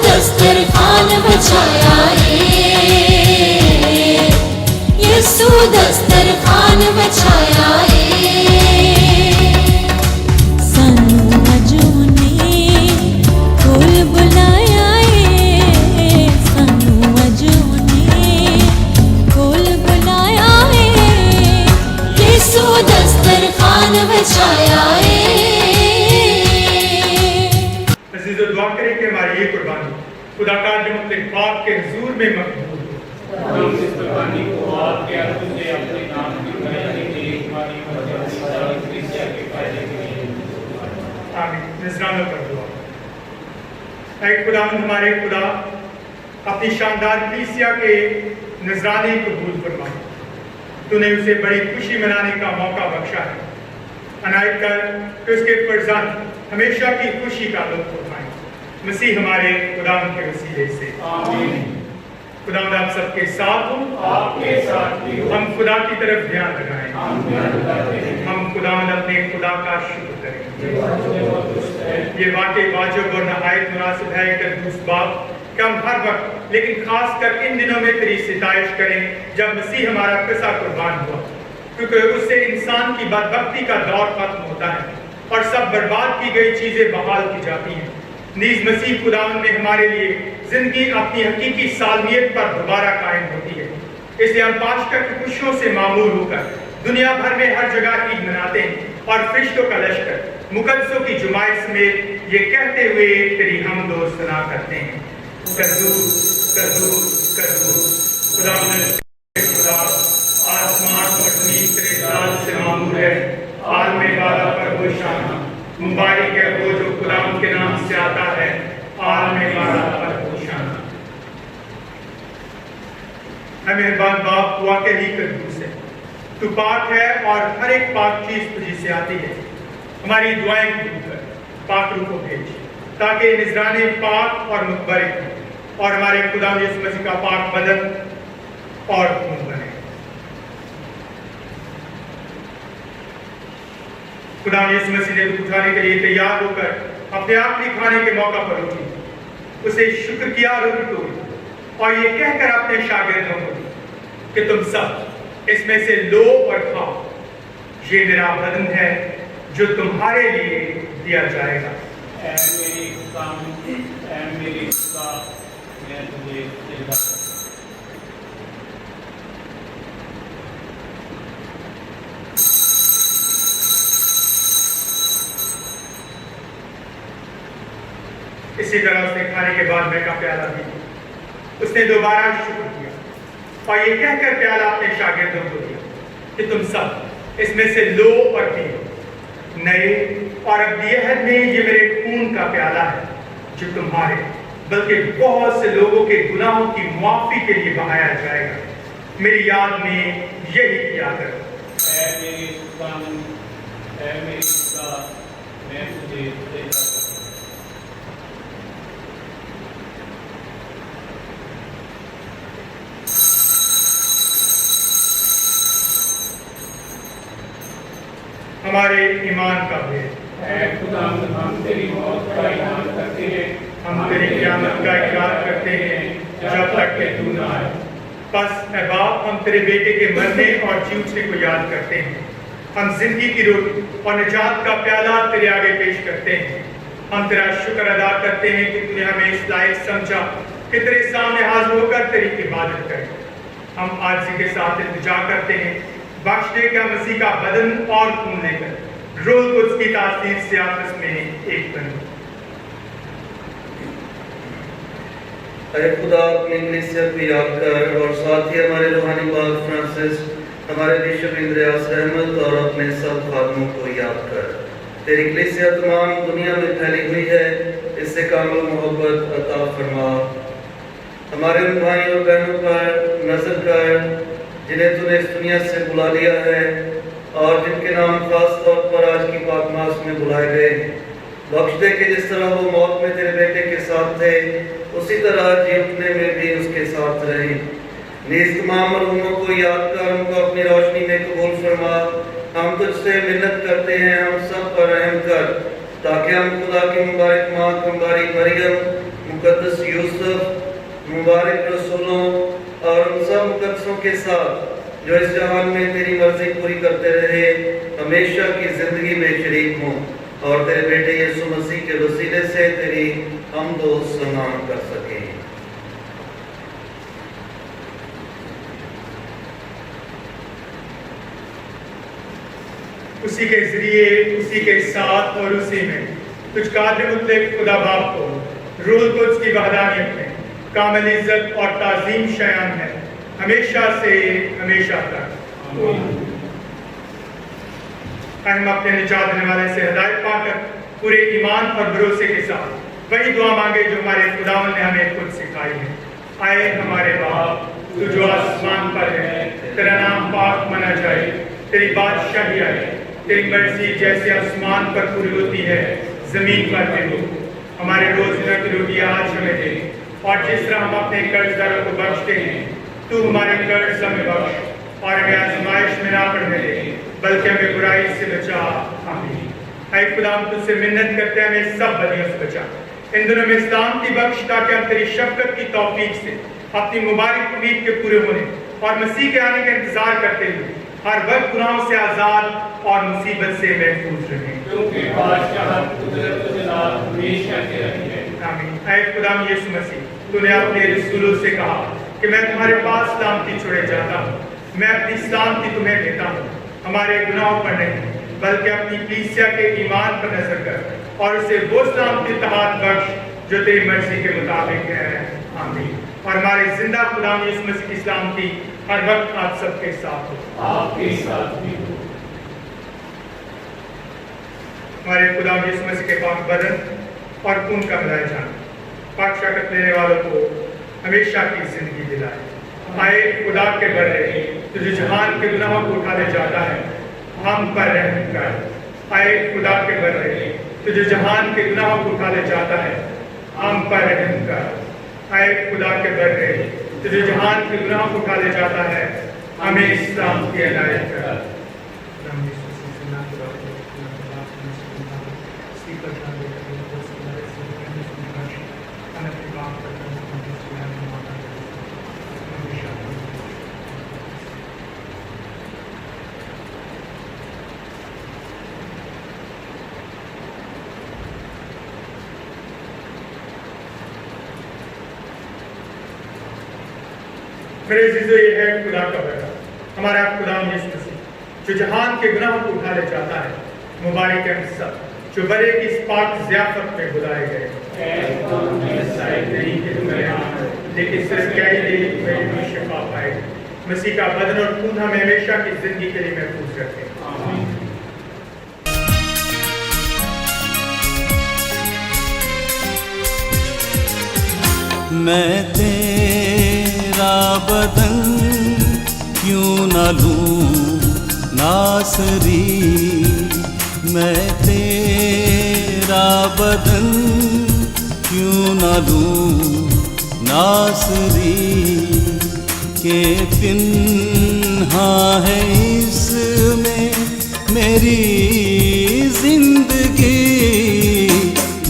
دسترخوان بچھایا ہے، یسوع دسترخوان بچھایا ہے، سانو اج اونے کول بلایا ہے، سانو اج اونے کول بلایا ہے، یسوع دسترخوان بچھایا ہے۔ عزیزو دعا کریں کہ ہماری یہ قربانی خدا کا جم اپنے پاک کے حضور میں مقبول ہو۔ ہم اس قربانی کو آپ کے عرض سے اپنے نام کی بیانی کے لیے ہماری مدد کلیسیا کے فائدے کے لیے آمین۔ نذرانوں پر دعا۔ اے خداوند ہمارے خدا، اپنی شاندار کلیسیا کے نذرانے قبول فرما، تو نے اسے بڑی خوشی منانے کا موقع بخشا ہے، عنایت کر کہ اس کے فرزند ہمیشہ کی خوشی کا لطف اٹھائیں، مسیح ہمارے خداوند کے وسیلے سے آمین۔ خداوند آپ سب کے ساتھ ہوں، آپ کے ساتھ بھی ہو۔ ہم خدا کی طرف دھیان لگائیں، ہم دھیان لگاتے ہیں، ہم خداوند اپنے خدا کا شکر کریں۔ یہ واجب اور درست ہے۔ یہ واقعی واجب اور نہایت مناسب ہے قدوس باپ کہ ہم ہر وقت لیکن خاص کر ان دنوں میں تیری ستائش کریں جب مسیح ہمارا قصہ قربان ہوا، کیونکہ اس سے انسان کی بدبختی کا دور ختم ہوتا ہے اور سب برباد کی گئی چیزیں بحال کی جاتی ہیں۔ نیز مسیح خداوند نے ہمارے لیے जिंदगी अपनी हकीकी सालमियत पर दोबारा कायम होती है। इसलिए हम पास्का की खुशियों से मामूर होकर दुनिया भर में हर जगह ईद मनाते हैं और फरिश्तों का लश्कर मुकद्दसों की जुमाइश में ये कहते हुए तेरी हमदो सना करते हैं, कद्दूस कद्दूस कद्दूस खुदा आसमान और ज़मीन तेरे जाल से मामूर है, आलमे वाला पर वो शाना, मुबारक है वो जो खुदावंद के नाम से आता है, आलमे वाला पर वो शाना। है मेहरबान बाप, वाकई ही कद्दूस है, तू पाक है और हर एक पाक चीज तुझी से आती है। हमारी दुआएं कबूल कर, पाक रूह को भेज ताकि निजराने पाक और मुतबरक हो और हमारे खुदा यीशु मसीह का पाक बदन और खून बने। खुदा यीशु मसीह ने उठाने के लिए तैयार होकर अपने आखिरी खाने के मौका पर उठी, उसे शुक्र किया, रोटी तोड़ी और ये कहकर अपने शागिर्दों को कि तुम सब इसमें से लो और खाओ, ये मेरा बदन है जो तुम्हारे लिए दिया जाएगा। ऐ मेरी काम, ऐ मेरी खुदा, मैं तुझे सजदा करता हूं। इसी तरह उसने खाने के बाद मैं का प्याला भी, उसने दोबारा शुक्र किया और ये कहकर प्याला अपने शागिर्दों को दिया कि तुम सब इसमें से लो और पियो, नए और अबदियत में ये मेरे खून का प्याला है जो तुम्हारे बल्कि बहुत से लोगों के गुनाहों की मुआफी के लिए बहाया जाएगा। मेरी याद में यही किया करो। ऐ मेरी काम, ऐ मेरी खुदा, मैं तुझे सजदा करता हूं। हमारे ईमान का भेद, ऐ खुदा, हम तेरी मौत का ईमान करते हैं, हम तेरी क़यामत का इकरार करते हैं जब तक कि तू ना आए। बस ऐ बाप, हम तेरे बेटे के मरने और जी उठने को याद करते हैं। हम जिंदगी की रोटी और निजात का प्याला तेरे आगे पेश करते हैं। हम तेरा शुक्र अदा करते हैं कि तूने हमें इस लायक समझा कि तेरे सामने हाजिर होकर तेरी इबादत करें। हम आजिज़ी के साथ इल्तिजा करते हैं, बख्श दे का मसीह का बदन और खून लेकर रूह कुद्स की तासीर से आपस में एक बने। अरे खुदा, अपनी कलीसिया को याद कर और साथ ही हमारे रूहानी बाप फ्रांसिस, हमारे बिशप इंद्रियास अहमद और अपने सब खादमों को याद कर। तेरी कलीसिया तमाम दुनिया में फैली हुई है, इससे कामिल मोहब्बत अता फरमा। हमारे उन भाई और बहनों पर नजर कर जिन्हें तूने इस दुनिया से बुला लिया है और जिनके नाम खास तौर पर आज की पाकमास में बुलाए गए। बख्श दे कि जिस तरह वो मौत में तेरे बेटे के साथ थे, उसी तरह जी उठने में भी उसके साथ रहे। नीज तमाम मरहूमों को याद कर उनको अपनी रोशनी में कबूल फरमा। हम तुझसे मिन्नत करते हैं, हम सब पर रहम कर, ताकि हम खुदा की मुबारक माँ कुंवारी मरियम, मुकद्दस यूसुफ, मुबारक रसूलों और उन सब मुकद्दसों के साथ जो इस जहान में तेरी मर्जी पूरी करते रहे, हमेशा की जिंदगी में शरीक हों और तेरे बेटे यीशु मसीह के वसीले से तेरी हमदो सना कर सकें। उसी के जरिए, उसी के साथ और उसी में तुझ कादिर मुतलक खुदा बाप को रूह कुद्स की वहदानियत में कामिल इज्जत और ताज़ीम शयान है, हमेशा से हमेशा तक। हम अपने निजात देने वाले से हिदायत पाकर पूरे ईमान और भरोसे के साथ वही दुआ मांगे जो हमारे खुदावंद ने हमें खुद सिखाई है। आए हमारे बाप, तू जो आसमान पर है, तेरा नाम पाक माना जाए, तेरी बादशाही आए, तेरी मर्जी जैसे आसमान पर पूरी होती है जमीन पर भी हो। हमारे रोज़ाना की रोटी आज हमें दे और जिस तरह हम अपने कर्जदारों को बख्शते हैं, तू हमारे कर्ज हमें बख्श और हमें आजमाइश में ना पड़ने दे, बल्कि हमें बुराई से बचा। आमीन। ऐ खुदा, हम तुझसे मिन्नत करते हैं, हमें सब बदियों से बचा। इन दिनों में इस्लाम की बख्श, ताकि हम तेरी शफ़क़त की तौफीक से अपनी मुबारक उम्मीद के पूरे होने और मसीह के आने का इंतजार करते हुए हर वक्त गुनाहों से आज़ाद और मुसीबत से महफूज रहें, क्योंकि बादशाह कुदरत के साथ हमेशा के रही है। आमीन। ऐ खुदा यीशु मसीह, तूने अपने रसूलों से कहा कि मैं तुम्हारे पास सलामती छोड़े जाता हूँ, मैं अपनी सलामती तुम्हें देता हूँ। हमारे गुनाहों पर नहीं बल्कि अपनी कलीसिया के ईमान पर नजर कर और उसे वो सलामती इत्तेहाद बख्श जो तेरी मर्जी के मुताबिक है। आमीन। और हमारे जिंदा खुदा यीशु मसीह की सलामती हर वक्त आप सबके साथ हो। आपके साथ भी हो। हमारे खुदा यीशु मसीह के पाक बदन और खून का मिलाया जाना पाक शर्कत लेने वालों को हमेशा की जिंदगी दिलाए। आए खुदा के बदले तो जो जहान के गुनाहों को उठा ले जाता है, हम पर रहम कर। आए खुदा के बदले तो जो जहान के गुनाहों को उठा ले जाता है, हम पर रहम कर। आए खुदा के बदले तो जो जहान के गुनाहों को उठा ले जाता है, हमें इस्लाम की अनायत कर। मेरे अजीजों, ये है खुदा का बेटा, हमारा खुदा यीशु मसीह, जो जहान के गुनाहों को उठा ले जाता है। मुबारक है हम सब जो बड़े की इस पाक ज़ियाफत में बुलाए गए। नहीं कि तुम्हें आए, लेकिन सिर्फ क्या ही दे तुम्हें भी शिफा पाए। मसीह का बदन और खून हमें हमेशा की जिंदगी के लिए महफूज रखे। मैं तेरा बदन क्यों न लूं नासरी, मैं तेरा बदन क्यों न लूं नासरी, के पिन्हा है इसमें मेरी जिंदगी।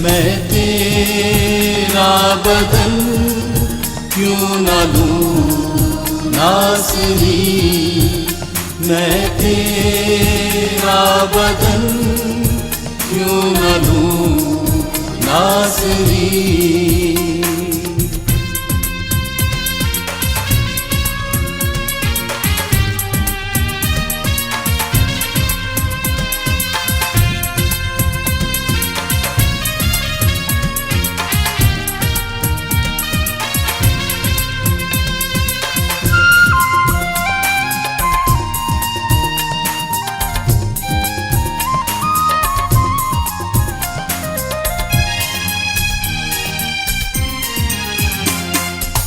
मैं तेरा बदन क्यों न लूं नासरी, मैं तेरा बदन क्यों न लूं नासरी।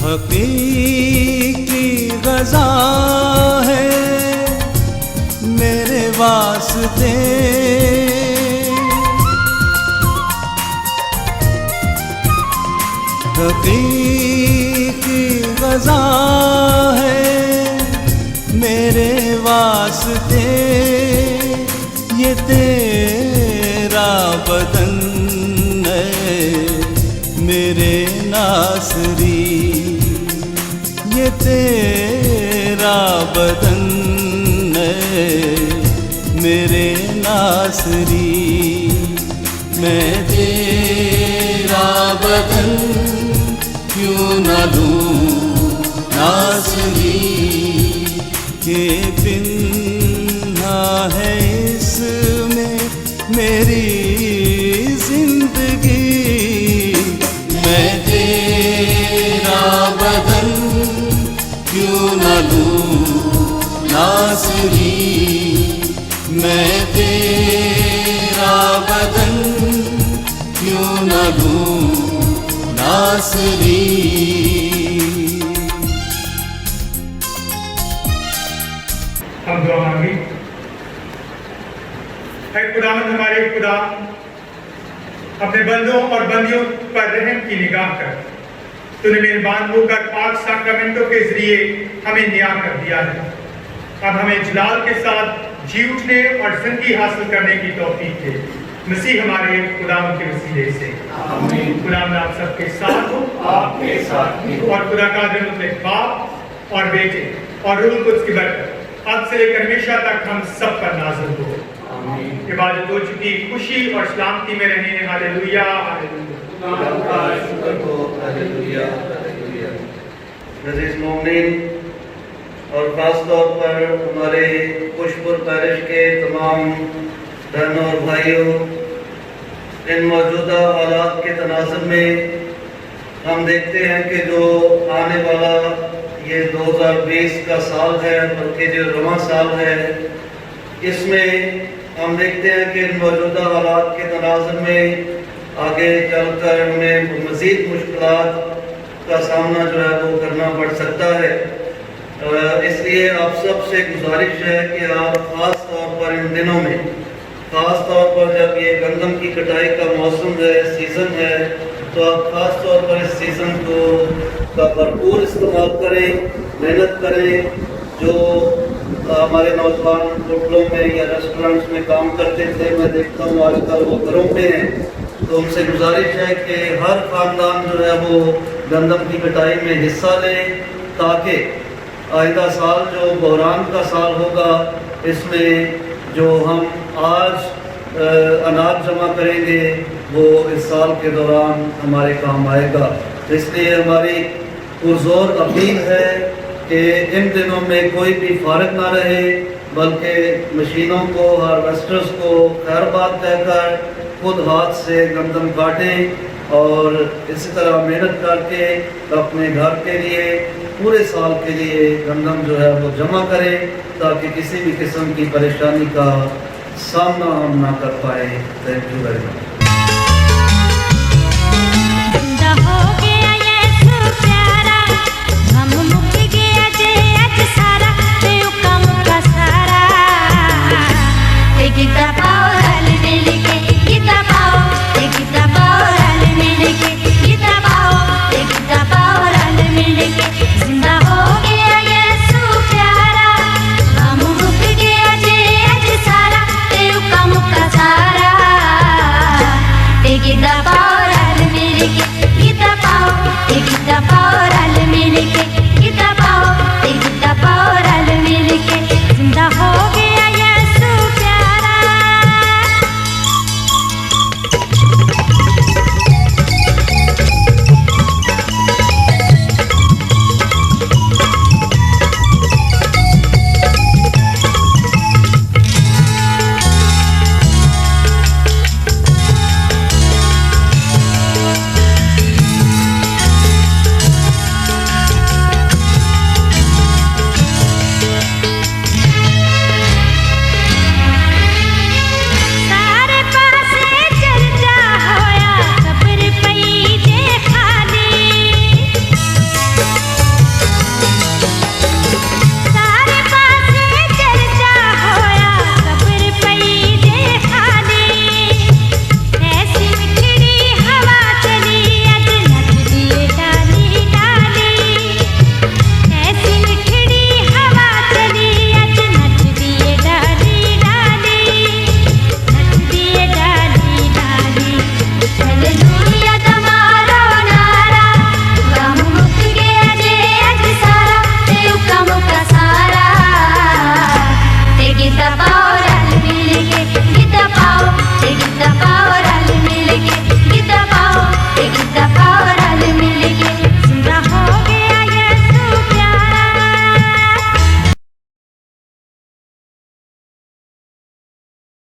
हकीकी गज़ा है मेरे वास्ते, हकीकी गज़ा है मेरे वास्ते, ये तेरा बदन है मेरे नासरी, ये तेरा बदन है मेरे नासरी। मैं तेरा बदन क्यों न लूं नासरी, के पिन्हा है इसमें मेरी जिंदगी। मैं तेरा बदन क्यों न लूं नासरी, मैं तेरा बदन क्यों न लूं नासरी। हम दुआ मांगी। है खुदावंद हमारे खुदा, अपने बंदों और बंदियों पर रहम की निगाह कर। तूने मेहरबान होकर पाक साक्रामेंटों के जरिए हमें न्याय कर दिया है। अब हमें जलाल के साथ जी उठने और जिंदगी हासिल करने की तौफीक दे, मसीह हमारे खुदा के वसीले से। आमीन। खुदा आप सबके साथ हो, आपके साथ भी हो। और खुदा का मुतलक बाप और बेटे और रूह कुद्स की बरकत अब से लेकर हमेशा तक हम सब पर नाज़िल हो। आमीन। इबादत हो चुकी खुशी और सलामती में रहें। Hallelujah hallelujah. खुदा का शुक्र हो। Hallelujah hallelujah. अज़ीज़ मोमिनीन, और ख़ास तौर पर हमारे खुशपुर पैरिश के तमाम बहनों और भाइयों, इन मौजूदा हालात के तनाज़ुर में हम देखते हैं कि जो आने वाला ये 2020 का साल है, बल्कि जो रवां साल है, इसमें हम देखते हैं कि इन मौजूदा हालात के तनाज़ुर में आगे चलकर हमें मज़ीद मुश्किलात का सामना जो है वो करना पड़ सकता है। इसलिए आप सब से गुजारिश है कि आप ख़ास तौर पर इन दिनों में, ख़ास तौर पर जब ये गंदम की कटाई का मौसम है, सीज़न है, तो आप ख़ास तौर पर इस सीज़न का भरपूर इस्तेमाल करें, मेहनत करें। जो हमारे नौजवान होटलों में या रेस्टोरेंट्स में काम करते थे, मैं देखता हूँ आजकल वो घरों पे हैं, तो उनसे गुजारिश है कि हर ख़ानदान जो है वो गंदम की कटाई में हिस्सा लें, ताकि आइंदा साल जो बहरान का साल होगा, इसमें जो हम आज अनाज जमा करेंगे वो इस साल के दौरान हमारे काम आएगा। इसलिए हमारी पुरज़ोर अपील है कि इन दिनों में कोई भी फारिग ना रहे, बल्कि मशीनों को, हार्वेस्टर्स को खैर बात कहकर खुद हाथ से गंदम काटें और इसी तरह मेहनत करके अपने घर के लिए, पूरे साल के लिए गंदम जो है वो जमा करें, ताकि किसी भी किस्म की परेशानी का सामना हम ना कर पाए। Thank you very much. Kita power al miliki,